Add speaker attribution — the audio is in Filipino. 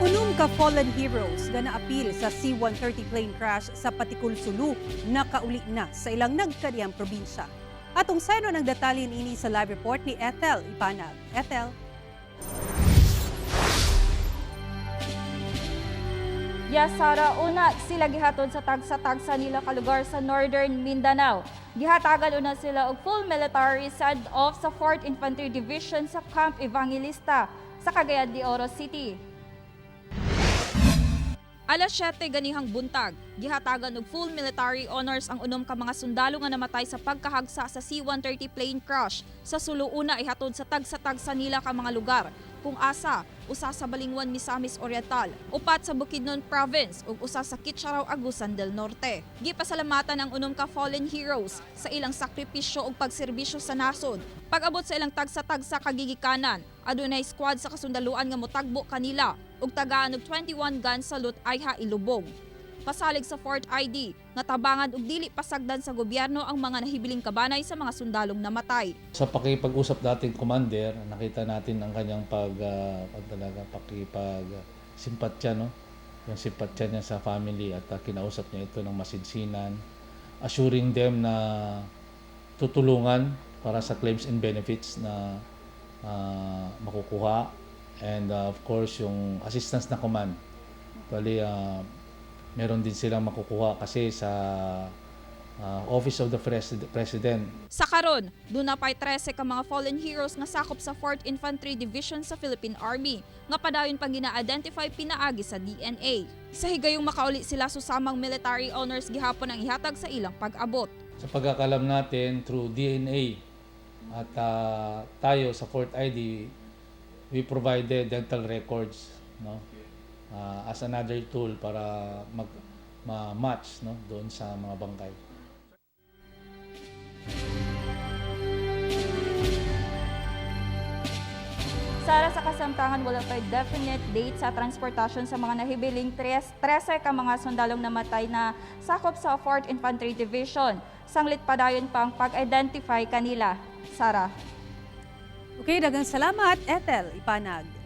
Speaker 1: Unom ka fallen heroes nga naapil sa C-130 plane crash sa Patikul, Sulu nakauli na sa ilang nagkadiyang probinsya. Atong seno ng detalye ini sa live report ni Ethel Ipanag. Ethel.
Speaker 2: Sara, una sila gihatod sa tagsa-tagsa nila kalugar sa Northern Mindanao. Gihatagan una sila og full military send-off sa 4th Infantry Division sa Camp Evangelista sa Cagayan de Oro City.
Speaker 3: Alas 7 ganihang buntag, gihatagan og full military honors ang unom ka mga sundalo nga namatay sa pagkahagsa sa C-130 plane crash sa Sulu. Una ihatod sa tagsa-tagsa nila ka mga lugar kung asa usa sa Balingwan, Misamis Oriental, upat sa Bukidnon Province ug usa sa Kitcharaw, Agusan del Norte. Gipasalamatan ang unom ka fallen heroes sa ilang sakripisyo ug pagserbisyo sa nasod. Pag-abot sa ilang tagsa-tagsa kagigikanan, adunay squad sa kasundaluan nga motagbo kanila ug tagaan og 21 gun salute ayha ilubong. Pasalig sa Fort ID nga tabangan og dili pasagdan sa gobyerno ang mga nahibiling kabanay sa mga sundalong namatay.
Speaker 4: Sa pakipag-usap dating commander, nakita natin ang kanyang simpatya, no? Yung simpatya niya sa family at kinausap niya ito ng masinsinan, assuring them na tutulungan para sa claims and benefits na makukuha, and of course yung assistance na command. Bali, meron din silang makukuha kasi sa Office of the President.
Speaker 3: Sa karon, duna pay 13 ka mga fallen heroes nga sakop sa 4th Infantry Division sa Philippine Army nga padayon pang gina-identify pinaagi sa DNA. Sa higayong makauli sila susamang military honors gihapon ang ihatag sa ilang pag-abot.
Speaker 4: Sa pagkakalam natin through DNA at tayo sa Fort ID, we provided dental records, no? As another tool para ma-match, no, doon sa mga bangkay.
Speaker 2: Sara, sa kasamtangan wala pa'y definite date sa transportasyon sa mga nahibiling 13 ka mga sundalong namatay na sakop sa 4th Infantry Division. Sanglit padayon pang pag-identify kanila. Sara.
Speaker 1: Okay, daghang salamat Ethel Ipanag.